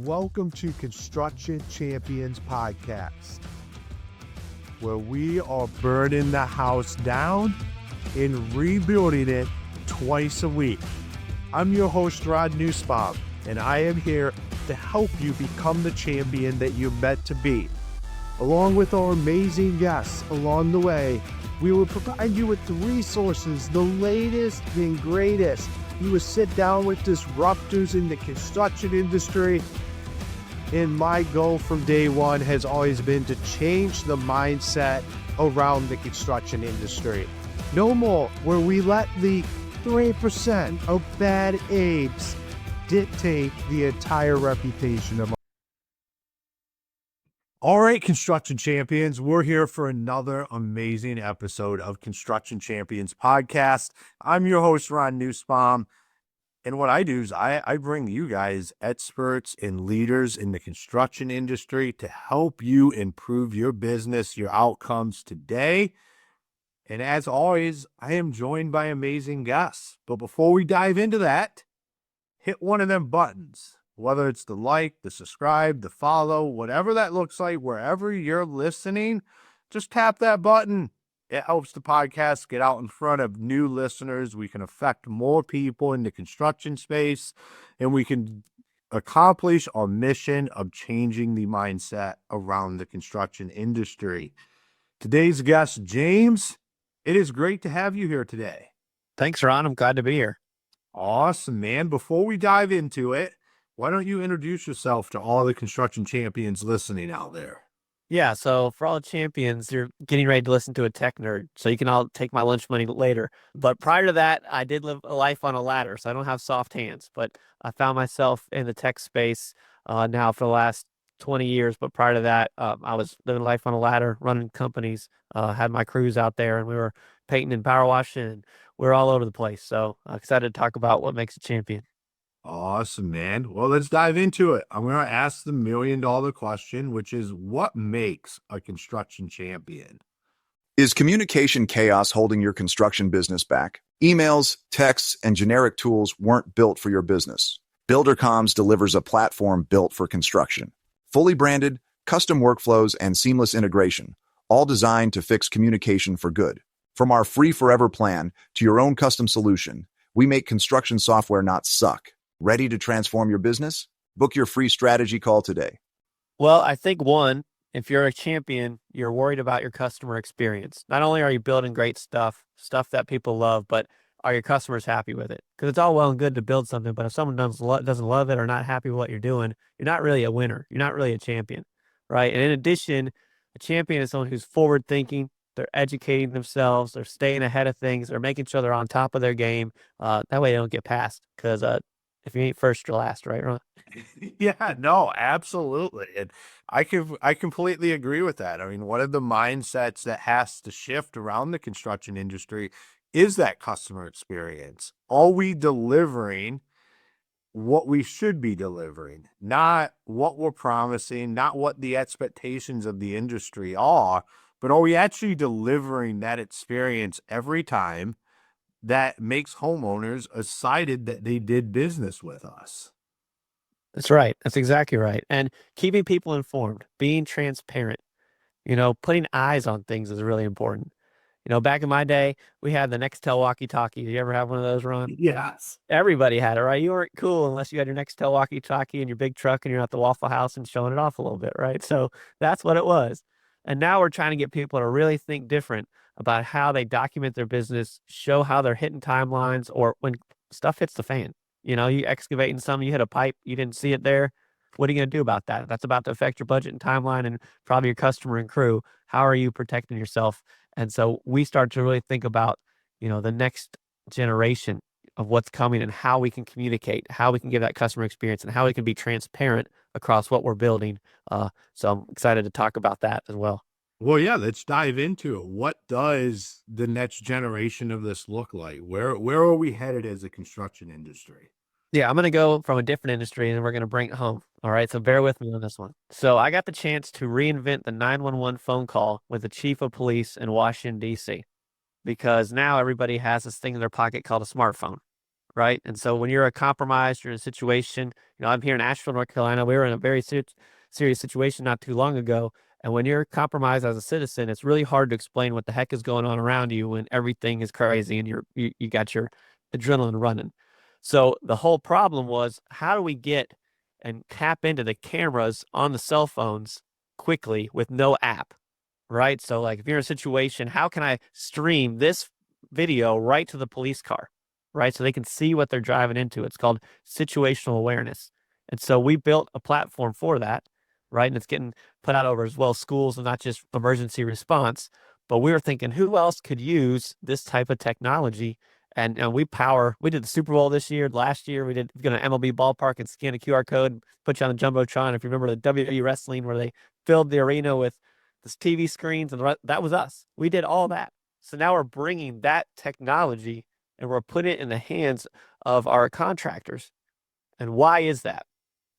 Welcome to Construction Champions Podcast, where we are burning the house down and rebuilding it twice a week. I'm your host, Nussbaum, and I am here to help you become the champion that you're meant to be. Along with our amazing guests along the way, we will provide you with the resources, the latest and greatest. You will sit down with disruptors in the construction industry. And my goal from day one has always been to change the mindset around the construction industry. No more where we let the 3% of bad apes dictate the entire reputation of. All right, Construction Champions, we're here for another amazing episode of Construction Champions Podcast. I'm your host, Ron Nussbaum. And what I do is I bring you guys experts and leaders in the construction industry to help you improve your business, your outcomes today. And as always, I am joined by amazing guests. But before we dive into that, hit one of them buttons, whether it's the like, the subscribe, the follow, whatever that looks like, wherever you're listening, just tap that button. It helps the podcast get out in front of new listeners. We can affect more people in the construction space, and we can accomplish our mission of changing the mindset around the construction industry. Today's guest, James, it is great to have you here today. Thanks, Ron. I'm glad to be here. Awesome, man. Before we dive into it, why don't you introduce yourself to all the construction champions listening out there? Yeah, so for all the champions, you're getting ready to listen to a tech nerd, so you can all take my lunch money later. But prior to that, I did live a life on a ladder, so I don't have soft hands. But I found myself in the tech space now for the last 20 years. But prior to that, I was living life on a ladder, running companies, had my crews out there, and we were painting and power washing, and we were all over the place. So I'm excited to talk about what makes a champion. Awesome, man. Well, let's dive into it. I'm going to ask the $1 million question, which is what makes a construction champion? Is communication chaos holding your construction business back? Emails, texts, and generic tools weren't built for your business. BuilderComs delivers a platform built for construction. Fully branded, custom workflows, and seamless integration, all designed to fix communication for good. From our free forever plan to your own custom solution, we make construction software not suck. Ready to transform your business? Book your free strategy call today. Well, I think one, if you're a champion, you're worried about your customer experience. Not only are you building great stuff that people love, but are your customers happy with it? Because it's all well and good to build something, but if someone doesn't love it or not happy with what you're doing, you're not really a winner. You're not really a champion, right? And in addition, a champion is someone who's forward thinking. They're educating themselves. They're staying ahead of things. They're making sure they're on top of their game. That way they don't get passed. Because if you ain't first, you're last, right, Ron? Yeah, no, absolutely. And I completely agree with that. I mean, one of the mindsets that has to shift around the construction industry is that customer experience. Are we delivering what we should be delivering? Not what we're promising, not what the expectations of the industry are, but are we actually delivering that experience every time that makes homeowners excited that they did business with us? That's right. That's exactly right. And keeping people informed, being transparent, putting eyes on things is really important. Back in my day, we had the Nextel walkie-talkie. Did you ever have one of those, Ron? Yes. Everybody had it, right? You weren't cool unless you had your Nextel walkie-talkie and your big truck and you're at the Waffle House and showing it off a little bit, right? So that's what it was. And now we're trying to get people to really think different about how they document their business, show how they're hitting timelines, or when stuff hits the fan. You excavating something, you hit a pipe, you didn't see it there. What are you going to do about that? That's about to affect your budget and timeline and probably your customer and crew. How are you protecting yourself? And so we start to really think about, the next generation of what's coming and how we can communicate, how we can give that customer experience, and how we can be transparent across what we're building. So I'm excited to talk about that as well. Well, yeah, let's dive into it. What does the next generation of this look like? Where are we headed as a construction industry? Yeah, I'm going to go from a different industry and we're going to bring it home. All right. So bear with me on this one. So I got the chance to reinvent the 911 phone call with the chief of police in Washington, D.C., because now everybody has this thing in their pocket called a smartphone, right? And so when you're compromised, you're in a situation, I'm here in Asheville, North Carolina. We were in a very serious situation not too long ago. And when you're compromised as a citizen, it's really hard to explain what the heck is going on around you when everything is crazy and you got your adrenaline running. So the whole problem was, how do we get and tap into the cameras on the cell phones quickly with no app, right? So like if you're in a situation, how can I stream this video right to the police car, right? So they can see what they're driving into. It's called situational awareness. And so we built a platform for that, right? And it's getting put out over as well schools and not just emergency response. But we were thinking, who else could use this type of technology? And we did the Super Bowl this year. Last year, we go to MLB ballpark and scan a QR code and put you on the Jumbotron. If you remember the WWE wrestling where they filled the arena with the TV screens, and that was us. We did all that. So now we're bringing that technology and we're putting it in the hands of our contractors. And why is that?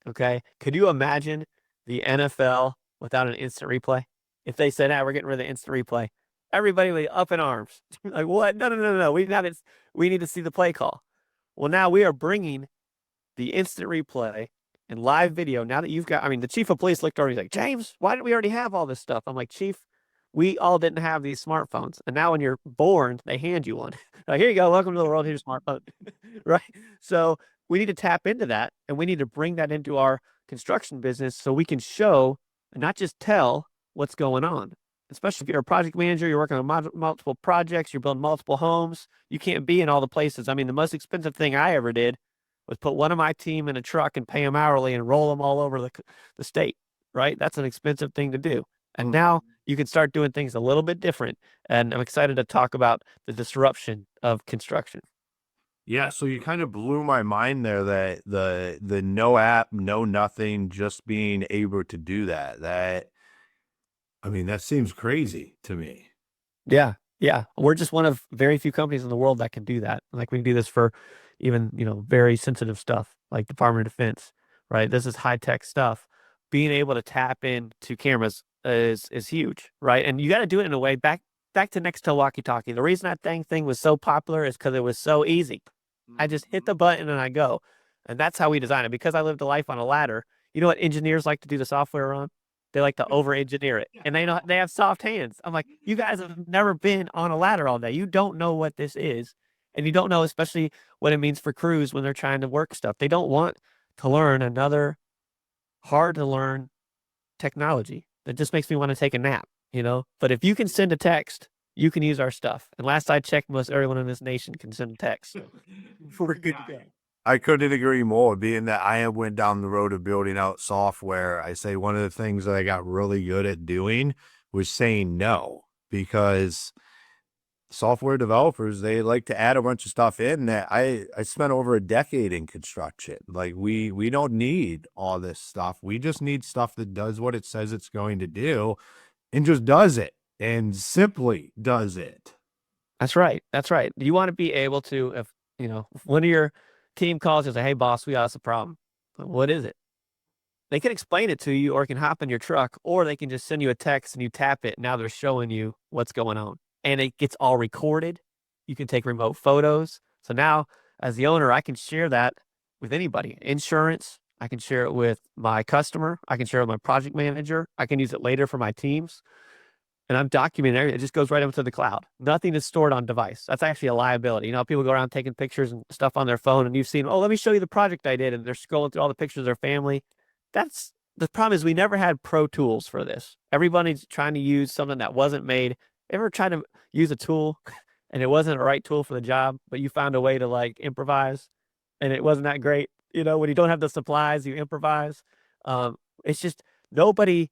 Okay. Could you imagine the NFL without an instant replay? If they said, we're getting rid of the instant replay, everybody would be up in arms. Like, what? No. We need to see the play call. Well, now we are bringing the instant replay and live video. Now that the chief of police looked over, he's like, James, why didn't we already have all this stuff? I'm like, Chief, we all didn't have these smartphones. And now when you're born, they hand you one. Like, here you go. Welcome to the world. Here's your smartphone. Right? So we need to tap into that, and we need to bring that into our construction business so we can show and not just tell what's going on. Especially if you're a project manager, you're working on multiple projects, you're building multiple homes, you can't be in all the places. I mean, the most expensive thing I ever did was put one of my team in a truck and pay them hourly and roll them all over the state, right? That's an expensive thing to do. And now you can start doing things a little bit different. And I'm excited to talk about the disruption of construction. Yeah, so you kind of blew my mind there, that the no app, no nothing, just being able to do that. That seems crazy to me. Yeah. Yeah. We're just one of very few companies in the world that can do that. Like we can do this for even, very sensitive stuff like Department of Defense, right? This is high tech stuff. Being able to tap into cameras is huge, right? And you got to do it in a way back to Nextel walkie-talkie. The reason that thing was so popular is because it was so easy. I just hit the button and I go. And that's how we design it. Because I lived a life on a ladder. You know what engineers like to do the software on? They like to over-engineer it. And they have soft hands. I'm like, you guys have never been on a ladder all day. You don't know what this is. And you don't know, especially what it means for crews when they're trying to work stuff. They don't want to learn another hard-to-learn technology that just makes me want to take a nap, But if you can send a text, you can use our stuff. And last I checked, most everyone in this nation can send a text. We're good to go. I couldn't agree more. Being that I went down the road of building out software, I say one of the things that I got really good at doing was saying no, because software developers, they like to add a bunch of stuff in that I spent over a decade in construction. Like we don't need all this stuff. We just need stuff that does what it says it's going to do and just does it and simply does it. That's right. That's right. You want to be able to, if one of your team calls you and say, hey boss, we got a problem. What is it? They can explain it to you, or can hop in your truck, or they can just send you a text and you tap it. Now they're showing you what's going on, and it gets all recorded. You can take remote photos. So now as the owner, I can share that with anybody. Insurance, I can share it with my customer. I can share it with my project manager. I can use it later for my teams. And I'm documenting everything. It just goes right up to the cloud. Nothing is stored on device. That's actually a liability. People go around taking pictures and stuff on their phone, and you've seen, let me show you the project I did. And they're scrolling through all the pictures of their family. That's the problem. Is we never had pro tools for this. Everybody's trying to use something that wasn't made. Ever tried to use a tool and it wasn't a right tool for the job, but you found a way to like improvise and it wasn't that great? When you don't have the supplies, you improvise. It's just nobody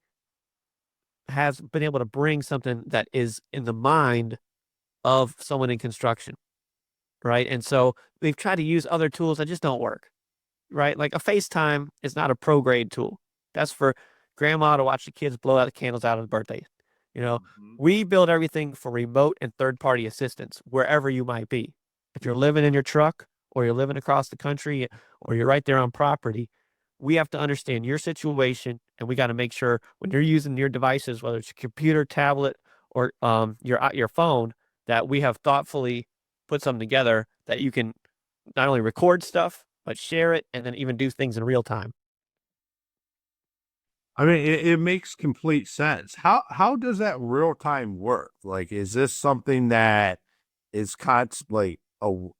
has been able to bring something that is in the mind of someone in construction, right? And so they've tried to use other tools that just don't work, right? Like a FaceTime is not a pro grade tool. That's for grandma to watch the kids blow out the candles out of the birthday. We build everything for remote and third-party assistance wherever you might be. If you're living in your truck, or you're living across the country, or you're right there on property, we have to understand your situation, and we got to make sure when you're using your devices, whether it's your computer, tablet, or your phone, that we have thoughtfully put something together that you can not only record stuff, but share it and then even do things in real time. I mean, it makes complete sense. How does that real time work? Like, is this something that is constantly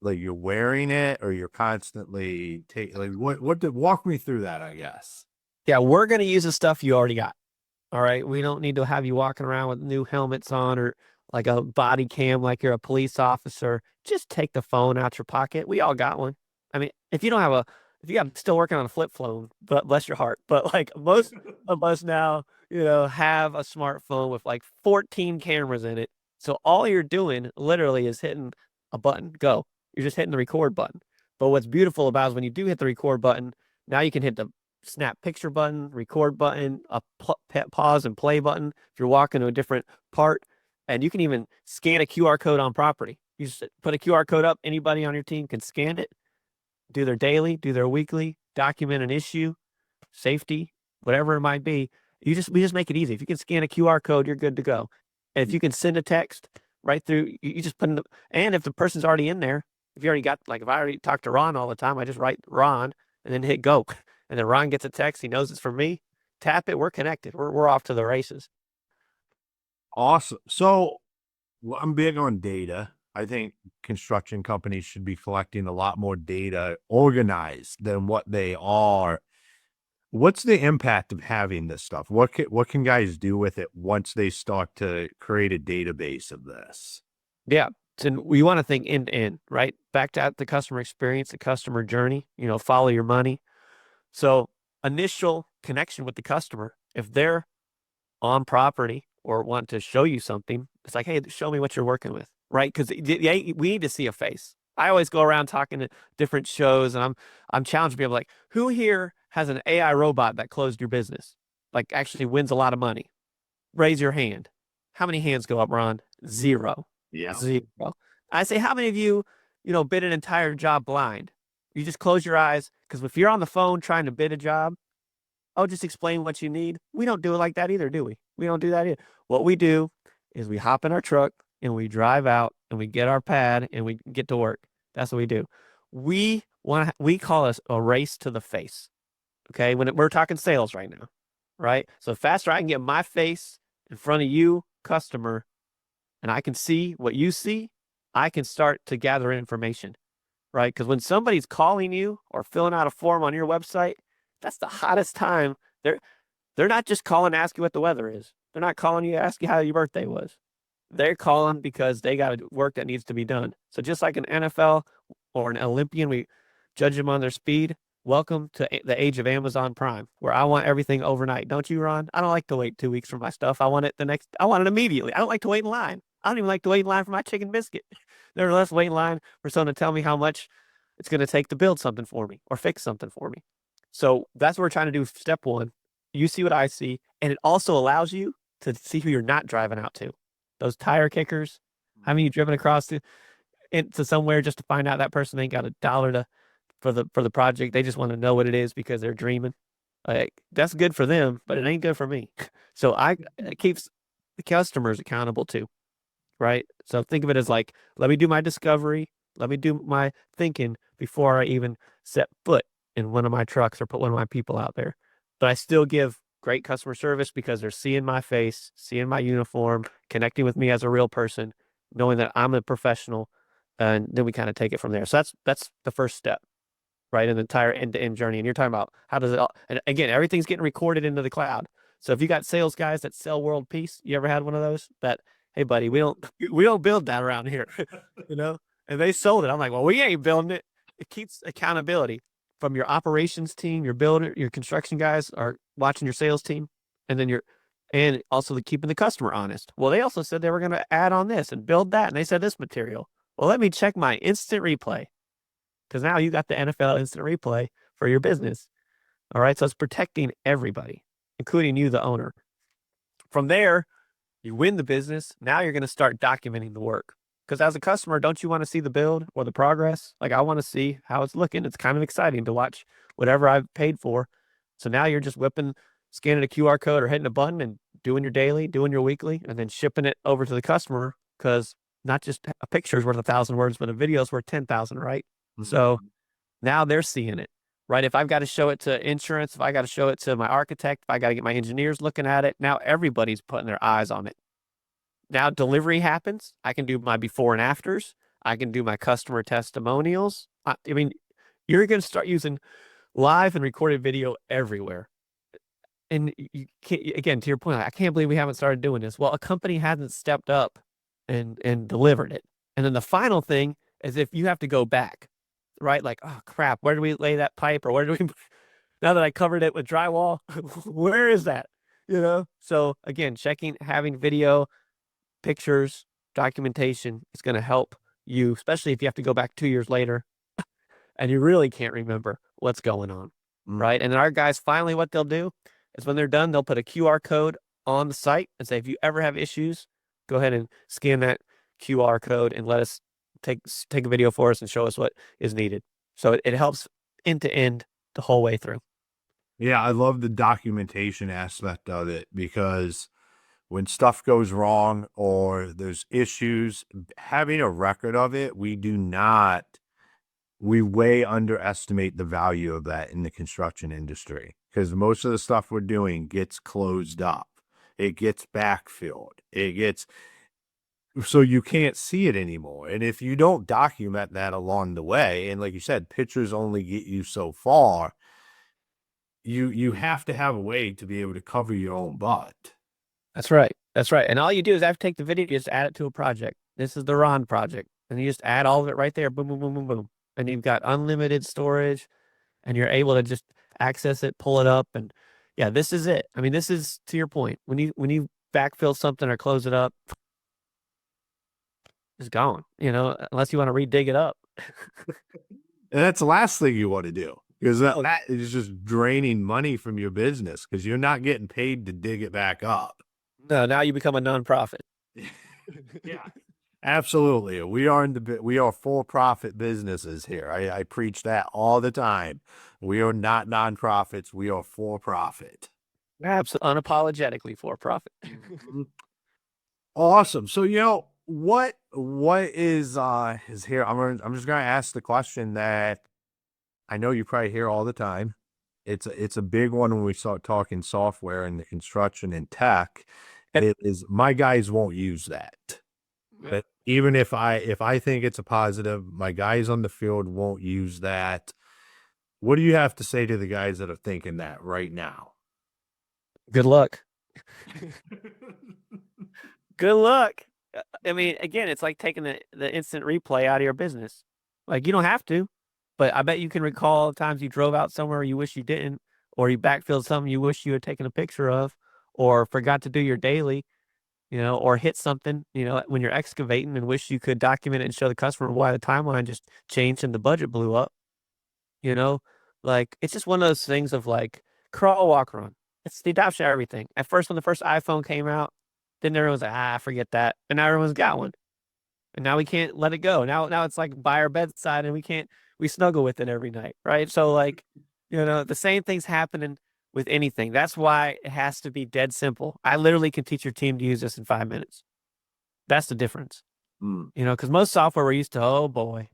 like you're wearing it, or you're constantly taking like what did walk me through that, I guess. Yeah, we're going to use the stuff you already got. All right. We don't need to have you walking around with new helmets on or like a body cam like you're a police officer. Just take the phone out your pocket. We all got one. I mean, if you got still working on a flip phone, but bless your heart. But like most of us now, have a smartphone with like 14 cameras in it. So all you're doing literally is hitting a button, go. You're just hitting the record button. But what's beautiful about is when you do hit the record button, now you can hit the snap picture button, record button, a pause and play button if you're walking to a different part. And you can even scan a QR code on property. You just put a QR code up, anybody on your team can scan it, do their daily, do their weekly, document an issue, safety, whatever it might be. We just make it easy. If you can scan a QR code, you're good to go. And if you can send a text right through, you just put in and if the person's already in there, if you already got, like if I already talk to Ron all the time, I just write Ron and then hit go. And then Ron gets a text. He knows it's from me. Tap it. We're connected. We're off to the races. Awesome. So I'm big on data. I think construction companies should be collecting a lot more data organized than what they are. What's the impact of having this stuff? What can guys do with it once they start to create a database of this? Yeah. And we want to think end to end, right? Back to the customer experience, the customer journey, follow your money. So initial connection with the customer, if they're on property or want to show you something, it's like, hey, show me what you're working with, right? Because we need to see a face. I always go around talking to different shows, and I'm challenging people like, who here has an AI robot that closed your business, like actually wins a lot of money? Raise your hand. How many hands go up, Ron? Zero. Yeah. Zero. I say, how many of you, bid an entire job blind? You just close your eyes, because if you're on the phone trying to bid a job, oh, just explain what you need. We don't do it like that either, do we? We don't do that either. What we do is we hop in our truck and we drive out and we get our pad and we get to work. That's what we do. We call us a race to the face. Okay. We're talking sales right now, right? So the faster I can get my face in front of you, customer, and I can see what you see, I can start to gather information, right? Because when somebody's calling you or filling out a form on your website, that's the hottest time. They're not just calling to ask you what the weather is. They're not calling you to ask you how your birthday was. They're calling because they got work that needs to be done. So just like an NFL or an Olympian, we judge them on their speed. Welcome to the age of Amazon Prime, where I want everything overnight. Don't you, Ron? I don't like to wait 2 weeks for my stuff. I want it I want it immediately. I don't like to wait in line. I don't even like to wait in line for my chicken biscuit. Nevertheless, wait in line for someone to tell me how much it's going to take to build something for me or fix something for me. So that's what we're trying to do. Step one, you see what I see. And it also allows you to see who you're not driving out to. Those tire kickers, haven't you driven across into somewhere just to find out that person ain't got $1 for the project? They just want to know what it is because they're dreaming. Like, that's good for them, but it ain't good for me. So it keeps the customers accountable too, right? So think of it as like, let me do my discovery. Let me do my thinking before I even set foot in one of my trucks or put one of my people out there. But I still give great customer service because they're seeing my face, seeing my uniform, connecting with me as a real person, knowing that I'm a professional, and then we kind of take it from there. So that's the first step, right, in the entire end-to-end journey. And you're talking about how does it all, and again, everything's getting recorded into the cloud. So if you got sales guys that sell world peace, you ever had one of those that, hey buddy, we don't build that around here, and they sold it. I'm like, well, we ain't building it. It keeps accountability from your operations team, your builder, your construction guys are watching your sales team, and then and also keeping the customer honest. Well, they also said they were going to add on this and build that, and they said this material. Well, let me check my instant replay, because now you got the NFL instant replay for your business. All right, so it's protecting everybody, including you, the owner. From there, you win the business. Now you're going to start documenting the work. Because as a customer, don't you want to see the build or the progress? Like, I want to see how it's looking. It's kind of exciting to watch whatever I've paid for. So now you're just scanning a QR code or hitting a button and doing your daily, doing your weekly, and then shipping it over to the customer, because not just a picture is worth 1,000 words, but a video is worth 10,000, right? So now they're seeing it, right? If I've got to show it to insurance, if I got to show it to my architect, if I got to get my engineers looking at it, now everybody's putting their eyes on it. Now delivery happens. I can do my before and afters. I can do my customer testimonials. I mean, you're going to start using live and recorded video everywhere. And you can't, again, to your point, I can't believe we haven't started doing this. Well, a company hasn't stepped up and delivered it. And then the final thing is if you have to go back, right? Like, oh crap, where do we lay that pipe? Or where do we, now that I covered it with drywall, where is that? So again, having video, pictures, documentation is going to help you, especially if you have to go back 2 years later and you really can't remember what's going on, right? And then our guys, finally, what they'll do is when they're done, they'll put a QR code on the site and say, if you ever have issues, go ahead and scan that QR code and let us take a video for us and show us what is needed. So it helps end to end the whole way through. Yeah, I love the documentation aspect of it, because when stuff goes wrong or there's issues, having a record of it, we way underestimate the value of that in the construction industry, because most of the stuff we're doing gets closed up. It gets backfilled. So you can't see it anymore. And if you don't document that along the way, and like you said, pictures only get you so far, you have to have a way to be able to cover your own butt. That's right. That's right. And all you do is after take the video, you just add it to a project. This is the Ron project. And you just add all of it right there. Boom, boom, boom, boom, boom. And you've got unlimited storage and you're able to just access it, pull it up. And yeah, this is it. I mean, this is, to your point, when you backfill something or close it up, it's gone, unless you want to re-dig it up. And that's the last thing you want to do, because that is just draining money from your business, because you're not getting paid to dig it back up. No, now you become a nonprofit. Yeah, absolutely. We are for-profit businesses here. I preach that all the time. We are not nonprofits. We are for-profit. Absolutely, unapologetically for-profit. Awesome. So, what is here? I'm just gonna ask the question that I know you probably hear all the time. It's a big one when we start talking software and the construction and tech. It is, my guys won't use that. But even if I think it's a positive, my guys on the field won't use that. What do you have to say to the guys that are thinking that right now? Good luck. Good luck. I mean, again, it's like taking the instant replay out of your business. Like, you don't have to, but I bet you can recall times you drove out somewhere you wish you didn't, or you backfilled something you wish you had taken a picture of, or forgot to do your daily, or hit something, when you're excavating and wish you could document it and show the customer why the timeline just changed and the budget blew up. Like, it's just one of those things of like crawl, walk, run. It's the adoption of everything. At first, when the first iPhone came out, then everyone's like, forget that. And now everyone's got one. And now we can't let it go. Now it's like by our bedside and we snuggle with it every night. Right. So like, the same thing's happening with anything. That's why it has to be dead simple. I literally can teach your team to use this in 5 minutes. That's the difference. Because most software we're used to, oh boy,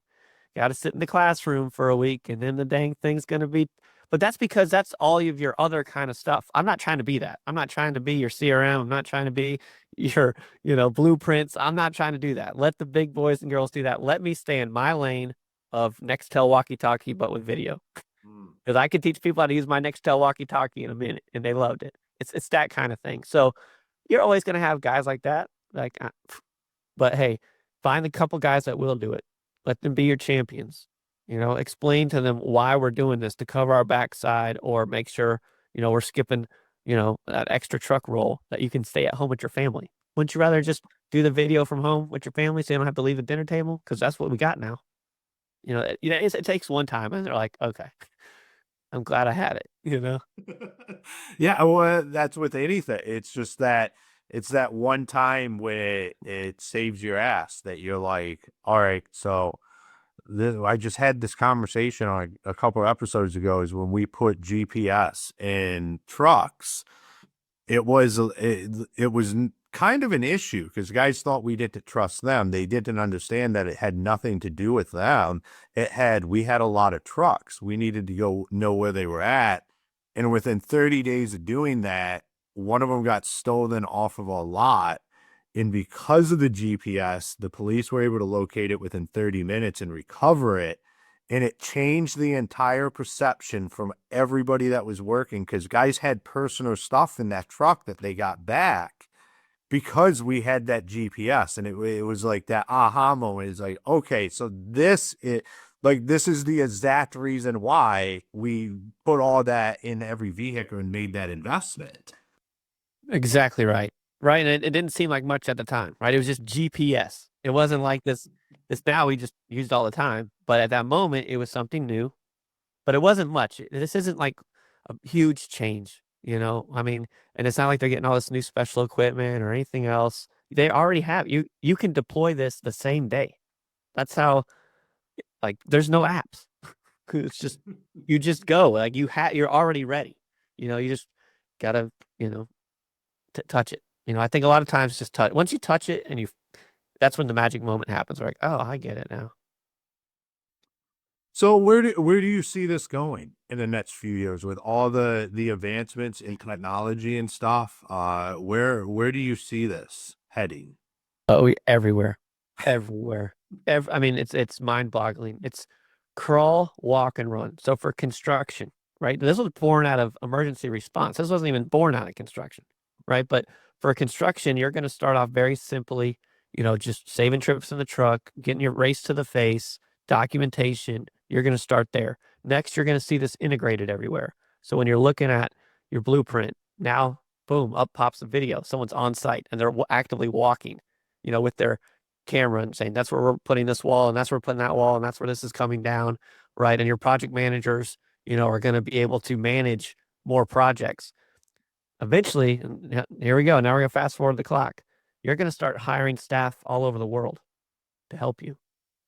got to sit in the classroom for a week and then the dang thing's going to be, but that's because that's all of your other kind of stuff. I'm not trying to be that. I'm not trying to be your CRM. I'm not trying to be your, blueprints. I'm not trying to do that. Let the big boys and girls do that. Let me stay in my lane of Nextel walkie-talkie, but with video. Because I could teach people how to use my Nextel walkie-talkie in a minute, and they loved it. It's that kind of thing. So you're always going to have guys like that. But hey, find a couple guys that will do it. Let them be your champions. Explain to them why we're doing this, to cover our backside, or make sure, we're skipping, that extra truck roll that you can stay at home with your family. Wouldn't you rather just do the video from home with your family so you don't have to leave the dinner table? Because that's what we got now. It takes one time and they're like, okay, I'm glad I had it, Yeah, well, that's with anything. It's just that it's that one time where it saves your ass, that you're like, all right, so I just had this conversation on a couple of episodes ago, is when we put GPS in trucks, it was kind of an issue because guys thought we didn't trust them. They didn't understand that it had nothing to do with them. We had a lot of trucks. We needed to go know where they were at. And within 30 days of doing that, one of them got stolen off of a lot. And because of the GPS, the police were able to locate it within 30 minutes and recover it. And it changed the entire perception from everybody that was working because guys had personal stuff in that truck that they got back because we had that GPS. And it was like that aha moment. It's like, okay, so this is the exact reason why we put all that in every vehicle and made that investment. Exactly right. Right. And it didn't seem like much at the time, right? It was just GPS. It wasn't like this now we just used all the time. But at that moment, it was something new. But it wasn't much. This isn't like a huge change, I mean, and it's not like they're getting all this new special equipment or anything else. They already have you can deploy this the same day. That's how, like, there's no apps. It's just you just go, like, you're already ready. You just gotta, touch it. I think a lot of times just touch. Once you touch it and that's when the magic moment happens. We're like, oh, I get it now. So where do you see this going in the next few years with all the advancements in technology and stuff? Where do you see this heading? Oh, everywhere, everywhere. I mean, it's mind-boggling. It's crawl, walk, and run. So for construction, right? This was born out of emergency response. This wasn't even born out of construction, right? But for construction, you're going to start off very simply, just saving trips in the truck, getting your race to the face, documentation. You're going to start there. Next, you're going to see this integrated everywhere. So when you're looking at your blueprint, now, boom, up pops a video. Someone's on site and they're actively walking, with their camera and saying, that's where we're putting this wall and that's where we're putting that wall and that's where this is coming down, right? And your project managers, are going to be able to manage more projects. Eventually, and here we go. Now we're going to fast forward the clock. You're going to start hiring staff all over the world to help you,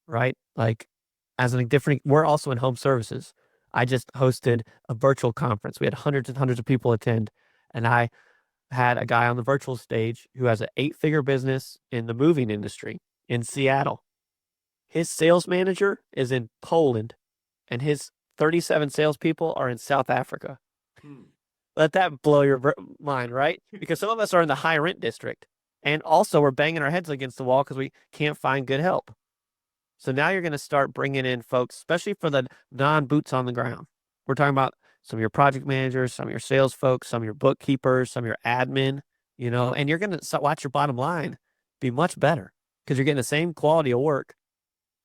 right? Like, we're also in home services. I just hosted a virtual conference. We had hundreds and hundreds of people attend, and I had a guy on the virtual stage who has an 8-figure business in the moving industry in Seattle. His sales manager is in Poland, and his 37 salespeople are in South Africa. Let that blow your mind, right? Because some of us are in the high rent district, and also we're banging our heads against the wall because we can't find good help. So now you're going to start bringing in folks, especially for the non-boots on the ground. We're talking about some of your project managers, some of your sales folks, some of your bookkeepers, some of your admin, and you're going to watch your bottom line be much better because you're getting the same quality of work.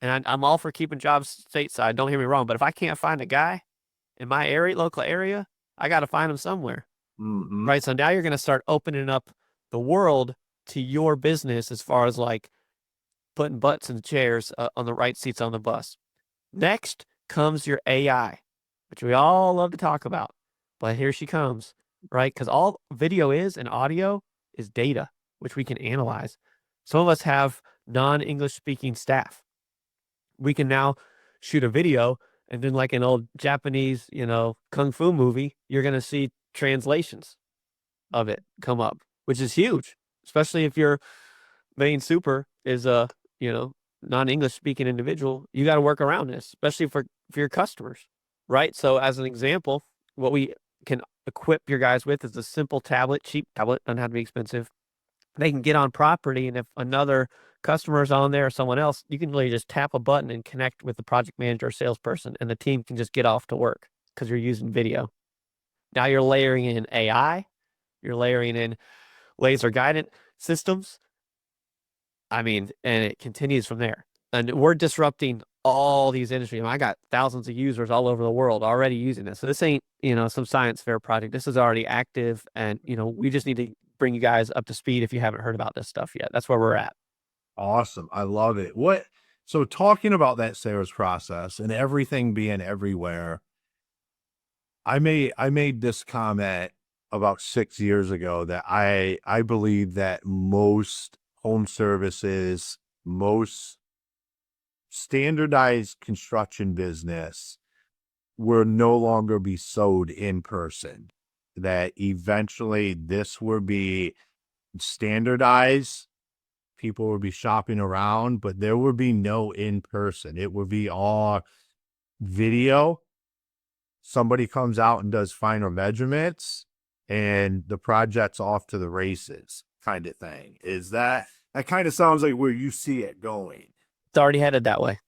And I'm all for keeping jobs stateside. Don't hear me wrong. But if I can't find a guy in my local area, I got to find him somewhere. Mm-hmm. Right. So now you're going to start opening up the world to your business as far as like putting butts in the chairs on the right seats on the bus. Next comes your AI, which we all love to talk about. But here she comes, right? Because all video is and audio is data, which we can analyze. Some of us have non-English speaking staff. We can now shoot a video, and then like an old Japanese, kung fu movie, you're going to see translations of it come up, which is huge, especially if your main super is a, non-English speaking individual. You got to work around this, especially for your customers, right? So as an example, what we can equip your guys with is a simple tablet, cheap tablet, doesn't have to be expensive. They can get on property, and if another customer is on there or someone else, you can really just tap a button and connect with the project manager or salesperson, and the team can just get off to work because you're using video. Now you're layering in AI, you're layering in laser guided systems. I mean, and it continues from there. And we're disrupting all these industries. I mean, I got thousands of users all over the world already using this. So this ain't, some science fair project. This is already active. And, we just need to bring you guys up to speed if you haven't heard about this stuff yet. That's where we're at. Awesome. I love it. So talking about that sales process and everything being everywhere, I made this comment about 6 years ago that I believe that most home services, most standardized construction business will no longer be sold in person. That eventually this will be standardize. People would be shopping around, but there would be no in-person. It would be all video. Somebody comes out and does final measurements, and the project's off to the races, kind of thing. Is that kind of sounds like where you see it going? It's already headed that way.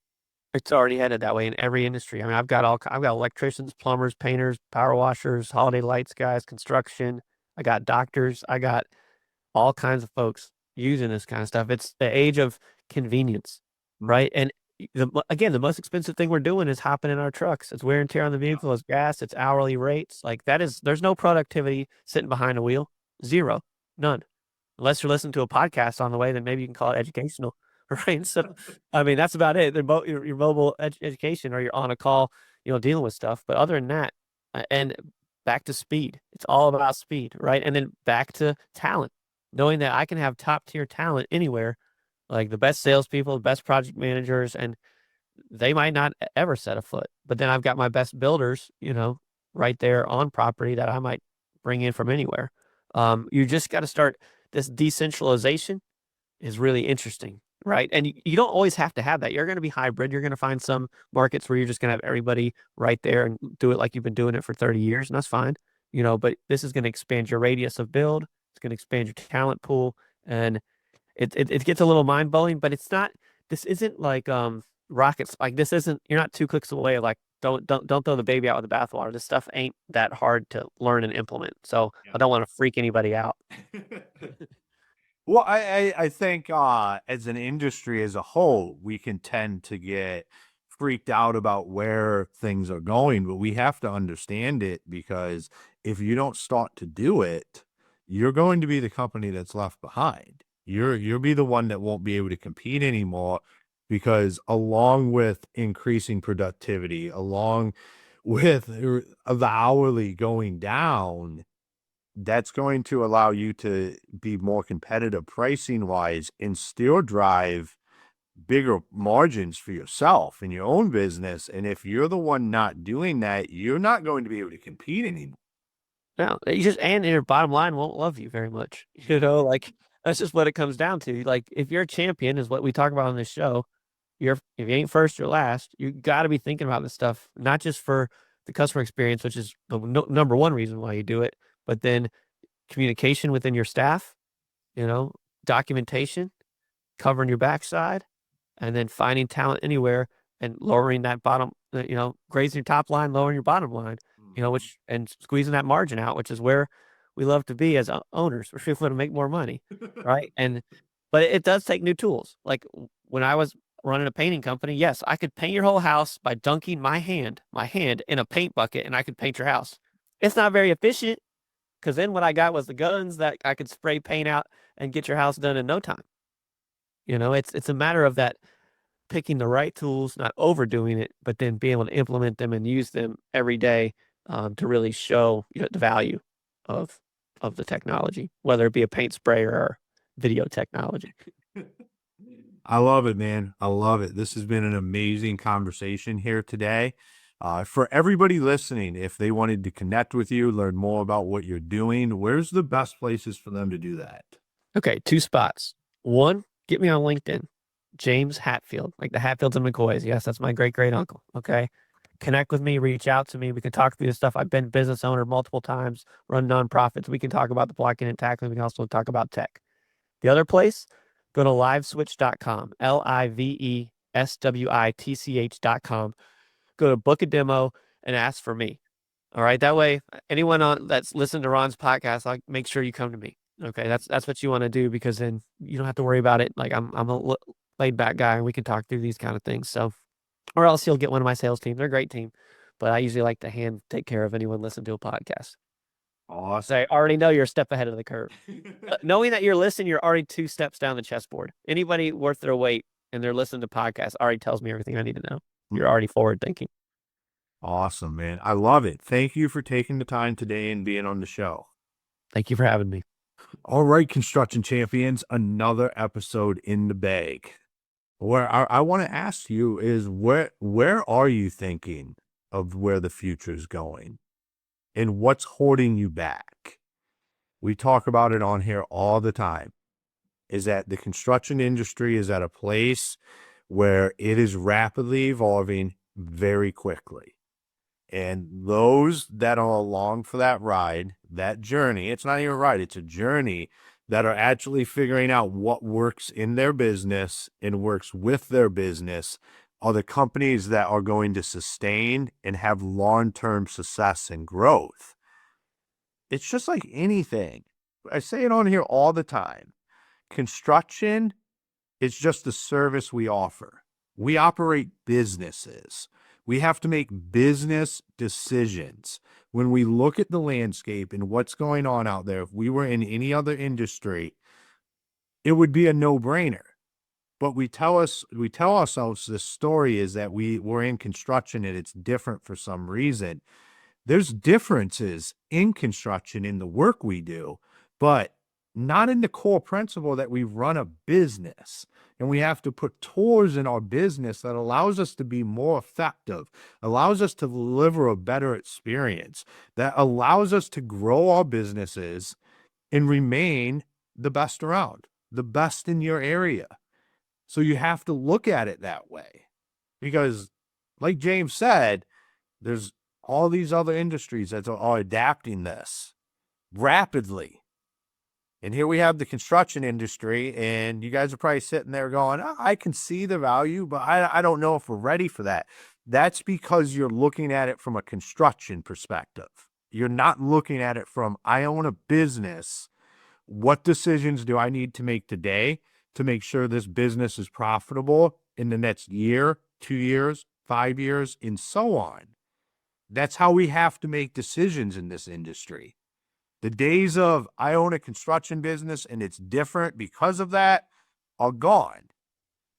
It's already headed that way in every industry. I mean, I've got electricians, plumbers, painters, power washers, holiday lights guys, construction. I got doctors. I got all kinds of folks using this kind of stuff. It's the age of convenience, right? And again, the most expensive thing we're doing is hopping in our trucks. It's wear and tear on the vehicle, it's gas, it's hourly rates. Like there's no productivity sitting behind a wheel. Zero. None. Unless you're listening to a podcast on the way, then maybe you can call it educational, right? So, I mean, that's about it. Your mobile education, or you're on a call, dealing with stuff. But other than that, and back to speed, it's all about speed, right? And then back to talent, knowing that I can have top tier talent anywhere, like the best salespeople, the best project managers, and they might not ever set a foot. But then I've got my best builders, right there on property that I might bring in from anywhere. You just got to start. This decentralization is really interesting, right? And you don't always have to have that. You're going to be hybrid. You're going to find some markets where you're just going to have everybody right there and do it like you've been doing it for 30 years, and that's fine. But this is going to expand your radius of build. It's going to expand your talent pool, and it gets a little mind blowing. But it's not. This isn't like rockets. Like this isn't. You're not 2 clicks away. Like don't throw the baby out with the bathwater. This stuff ain't that hard to learn and implement. So I don't want to freak anybody out. Well, I think as an industry as a whole, we can tend to get freaked out about where things are going, but we have to understand it, because if you don't start to do it, you're going to be the company that's left behind. You'll be the one that won't be able to compete anymore, because along with increasing productivity, along with the hourly going down, that's going to allow you to be more competitive pricing wise and still drive bigger margins for yourself in your own business. And if you're the one not doing that, you're not going to be able to compete anymore. No, and your bottom line won't love you very much. Like that's just what it comes down to. Like if you're a champion, is what we talk about on this show. If you ain't first, you're last. You got to be thinking about this stuff, not just for the customer experience, which is the number one reason why you do it, but then communication within your staff, documentation, covering your backside, and then finding talent anywhere and lowering that bottom, raising your top line, lowering your bottom line, and squeezing that margin out, which is where we love to be as owners. We're want to make more money, right? But it does take new tools. Like when I was running a painting company, yes, I could paint your whole house by dunking my hand in a paint bucket, and I could paint your house. It's not very efficient, because then what I got was the guns that I could spray paint out and get your house done in no time. It's a matter of that picking the right tools, not overdoing it, but then being able to implement them and use them every day to really show the value of the technology, whether it be a paint sprayer or video technology. I love it, man. I love it. This has been an amazing conversation here today. For everybody listening, if they wanted to connect with you, learn more about what you're doing, where's the best places for them to do that? Okay, 2 spots. One, get me on LinkedIn, James Hatfield, like the Hatfields and McCoys. Yes, that's my great uncle. Okay, connect with me, reach out to me. We can talk through this stuff. I've been business owner multiple times, run nonprofits. We can talk about the blocking and tackling. We can also talk about tech. The other place, go to liveswitch.com, liveswitch.com. Go to book a demo and ask for me. All right. That way, anyone that's listening to Ron's podcast, I'll make sure you come to me. Okay. That's what you want to do, because then you don't have to worry about it. Like I'm a laid back guy, and we can talk through these kind of things. So, or else you'll get one of my sales team. They're a great team, but I usually like to take care of anyone listening to a podcast. Awesome. So I already know you're a step ahead of the curve. Knowing that you're listening, you're already 2 steps down the chessboard. Anybody worth their weight and they're listening to podcasts already tells me everything I need to know. You're already forward thinking. Awesome, man. I love it. Thank you for taking the time today and being on the show. Thank you for having me. All right, construction champions, another episode in the bag. Where I want to ask you is where are you thinking of where the future is going, and what's holding you back? we talk about it on here all the time, is that the construction industry is at a place where it is rapidly evolving very quickly. And those that are along for that ride, that journey, it's not even a ride, it's a journey, that are actually figuring out what works in their business and works with their business, are the companies that are going to sustain and have long-term success and growth. It's just like anything. I say it on here all the time. Construction is just a service we offer. We operate businesses. We have to make business decisions. When we look at the landscape and what's going on out there, if we were in any other industry, it would be a no-brainer. But we tell ourselves this story is that we're in construction and it's different for some reason. There's differences in construction in the work we do, but not in the core principle that we run a business. And we have to put tools in our business that allows us to be more effective, allows us to deliver a better experience, that allows us to grow our businesses and remain the best around, the best in your area. So you have to look at it that way, because like James said, there's all these other industries that are adapting this rapidly. And here we have the construction industry, and you guys are probably sitting there going, oh, I can see the value, but I don't know if we're ready for that. That's because you're looking at it from a construction perspective. You're not looking at it from, I own a business. What decisions do I need to make today to make sure this business is profitable in the next year, 2 years, 5 years, and so on? That's how we have to make decisions in this industry. The days of I own a construction business and it's different because of that are gone.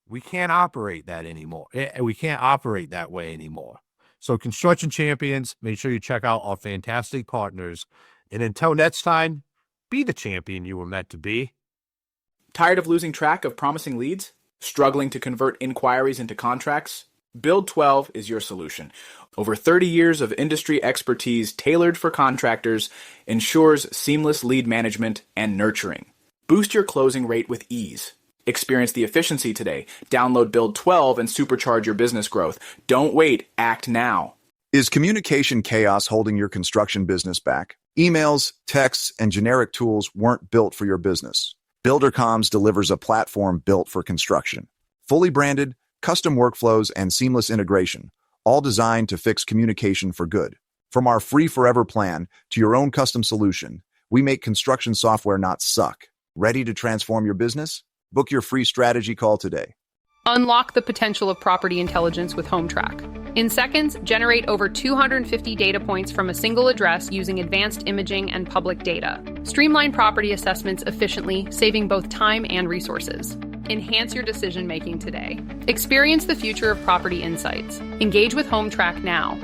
We can't operate that anymore. We can't operate that way anymore. So Construction Champions, make sure you check out our fantastic partners. And until next time, be the champion you were meant to be. Tired of losing track of promising leads? Struggling to convert inquiries into contracts? Build 12 is your solution. Over 30 years of industry expertise tailored for contractors ensures seamless lead management and nurturing. Boost your closing rate with ease. Experience the efficiency today. Download Build 12 and supercharge your business growth. Don't wait. Act now. Is communication chaos holding your construction business back? Emails, texts, and generic tools weren't built for your business. BuilderComs delivers a platform built for construction. Fully branded, custom workflows, and seamless integration, all designed to fix communication for good. From our free forever plan to your own custom solution, we make construction software not suck. Ready to transform your business? Book your free strategy call today. Unlock the potential of property intelligence with HomeTrack. In seconds, generate over 250 data points from a single address using advanced imaging and public data. Streamline property assessments efficiently, saving both time and resources. Enhance your decision-making today. Experience the future of property insights. Engage with HomeTrack now.